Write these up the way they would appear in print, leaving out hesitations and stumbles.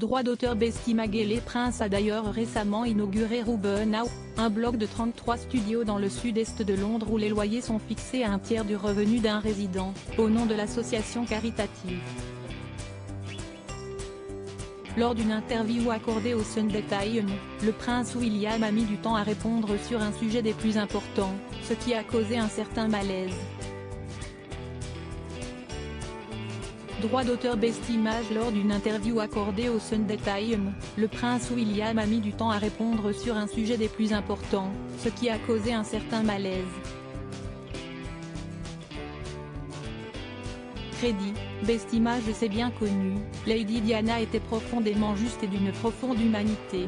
Droit d'auteur Besti Maguélé Prince a d'ailleurs récemment inauguré Ruben House, un bloc de 33 studios dans le sud-est de Londres où les loyers sont fixés à un tiers du revenu d'un résident, au nom de l'association caritative. Lors d'une interview accordée au Sunday Times, le prince William a mis du temps à répondre sur un sujet des plus importants, ce qui a causé un certain malaise. Droit d'auteur Besti Maj Lors d'une interview accordée au Sunday Times, le prince William a mis du temps à répondre sur un sujet des plus importants, ce qui a causé un certain malaise. Crédit, Besti Maj c'est bien connu, Lady Diana était profondément juste et d'une profonde humanité.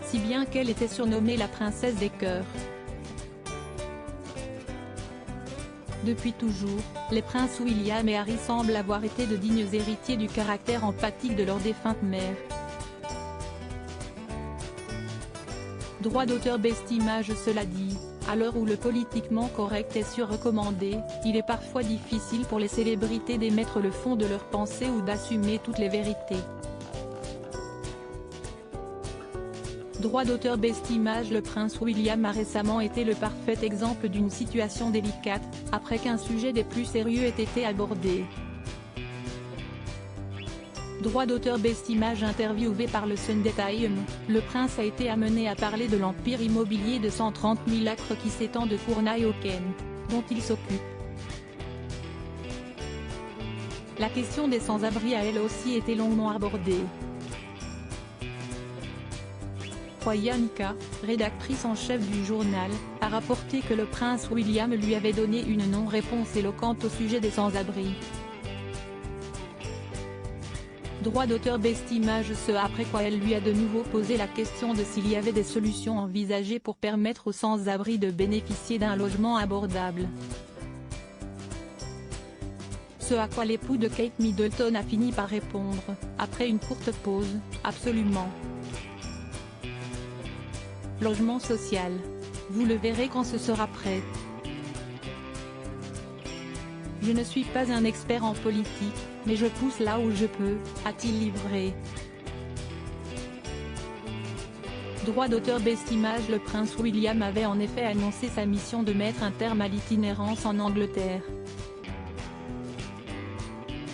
Si bien qu'elle était surnommée la princesse des cœurs. Depuis toujours, les princes William et Harry semblent avoir été de dignes héritiers du caractère empathique de leur défunte mère. Droit d'auteur Besti Maj Cela dit, à l'heure où le politiquement correct est surrecommandé, il est parfois difficile pour les célébrités d'émettre le fond de leurs pensées ou d'assumer toutes les vérités. Droit d'auteur Besti Maj Le prince William a récemment été le parfait exemple d'une situation délicate, après qu'un sujet des plus sérieux ait été abordé. Droit d'auteur Besti Maj Interviewé par le Sunday Times, le prince a été amené à parler de l'empire immobilier de 130 000 acres qui s'étend de Cournaille au Kent, dont il s'occupe. La question des sans-abri a elle aussi été longuement abordée. Roya Nika, rédactrice en chef du journal, a rapporté que le prince William lui avait donné une non-réponse éloquente au sujet des sans-abri. Droit d'auteur Besti Maj Ce après quoi elle lui a de nouveau posé la question de s'il y avait des solutions envisagées pour permettre aux sans-abri de bénéficier d'un logement abordable. Ce à quoi l'époux de Kate Middleton a fini par répondre, après une courte pause, absolument. Logement social. Vous le verrez quand ce sera prêt. Je ne suis pas un expert en politique, mais je pousse là où je peux, a-t-il livré. Droit d'auteur Besti Maj Le prince William avait en effet annoncé sa mission de mettre un terme à l'itinérance en Angleterre.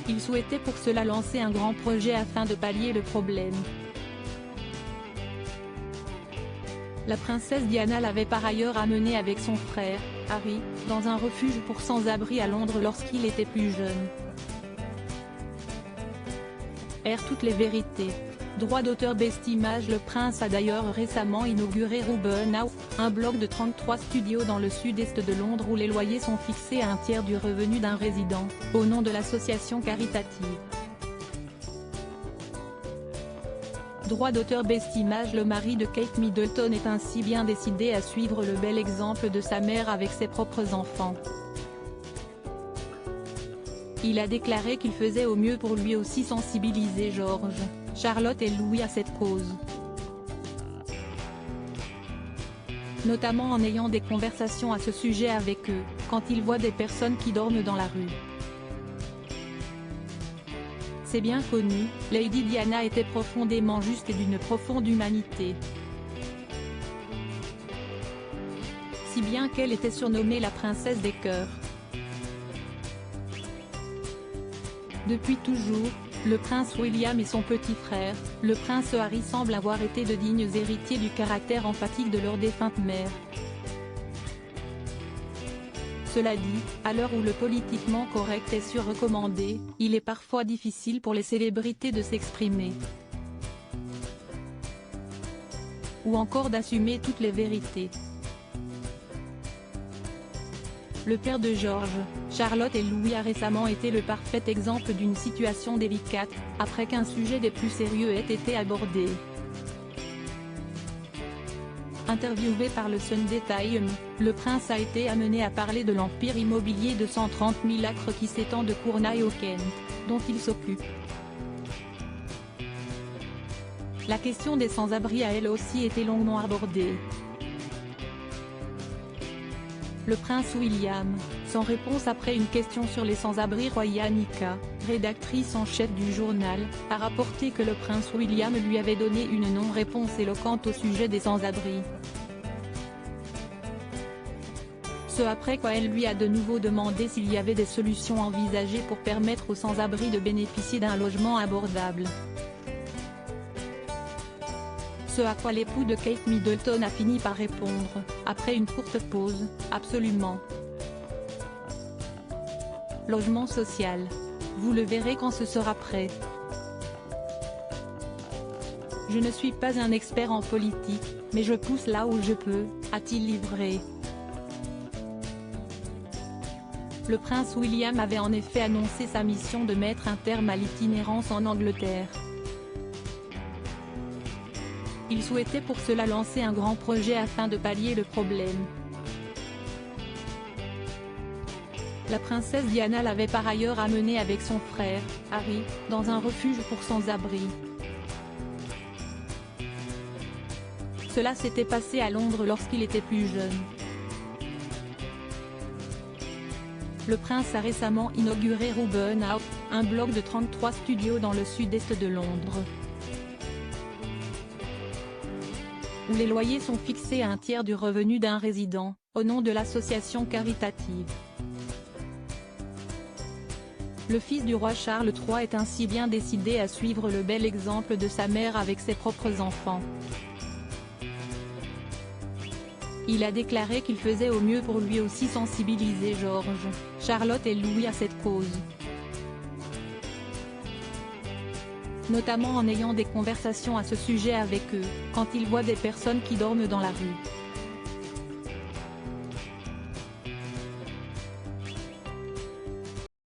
Il souhaitait pour cela lancer un grand projet afin de pallier le problème. La princesse Diana l'avait par ailleurs amené avec son frère, Harry, dans un refuge pour sans-abri à Londres lorsqu'il était plus jeune. Toutes les vérités. Droit d'auteur Besti Maj Le prince a d'ailleurs récemment inauguré Ruben House, un bloc de 33 studios dans le sud-est de Londres où les loyers sont fixés à un tiers du revenu d'un résident, au nom de l'association caritative. Droit d'auteur Besti Maj Le mari de Kate Middleton est ainsi bien décidé à suivre le bel exemple de sa mère avec ses propres enfants. Il a déclaré qu'il faisait au mieux pour lui aussi sensibiliser George, Charlotte et Louis à cette cause. Notamment en ayant des conversations à ce sujet avec eux, quand il voit des personnes qui dorment dans la rue. C'est bien connu, Lady Diana était profondément juste et d'une profonde humanité. Si bien qu'elle était surnommée la princesse des cœurs. Depuis toujours, le prince William et son petit frère, le prince Harry semblent avoir été de dignes héritiers du caractère empathique de leur défunte mère. Cela dit, à l'heure où le politiquement correct est surrecommandé, il est parfois difficile pour les célébrités de s'exprimer. Ou encore d'assumer toutes les vérités. Le père de George, Charlotte et Louis a récemment été le parfait exemple d'une situation délicate, après qu'un sujet des plus sérieux ait été abordé. Interviewé par le Sunday Times, le prince a été amené à parler de l'empire immobilier de 130 000 acres qui s'étend de Cournaille au Kent, dont il s'occupe. La question des sans-abri a elle aussi été longuement abordée. Le prince William, sans réponse après une question sur les sans-abri Roya Nika, rédactrice en chef du journal, a rapporté que le prince William lui avait donné une non-réponse éloquente au sujet des sans-abri. Ce après quoi elle lui a de nouveau demandé s'il y avait des solutions envisagées pour permettre aux sans-abri de bénéficier d'un logement abordable. Ce à quoi l'époux de Kate Middleton a fini par répondre, après une courte pause, absolument. Logement social. Vous le verrez quand ce sera prêt. Je ne suis pas un expert en politique, mais je pousse là où je peux, a-t-il livré. Le prince William avait en effet annoncé sa mission de mettre un terme à l'itinérance en Angleterre. Il souhaitait pour cela lancer un grand projet afin de pallier le problème. La princesse Diana l'avait par ailleurs amené avec son frère, Harry, dans un refuge pour sans-abri. Cela s'était passé à Londres lorsqu'il était plus jeune. Le prince a récemment inauguré Ruben House, un bloc de 33 studios dans le sud-est de Londres, où les loyers sont fixés à un tiers du revenu d'un résident, au nom de l'association caritative. Le fils du roi Charles III est ainsi bien décidé à suivre le bel exemple de sa mère avec ses propres enfants. Il a déclaré qu'il faisait au mieux pour lui aussi sensibiliser George, Charlotte et Louis à cette cause, notamment en ayant des conversations à ce sujet avec eux, quand il voit des personnes qui dorment dans la rue.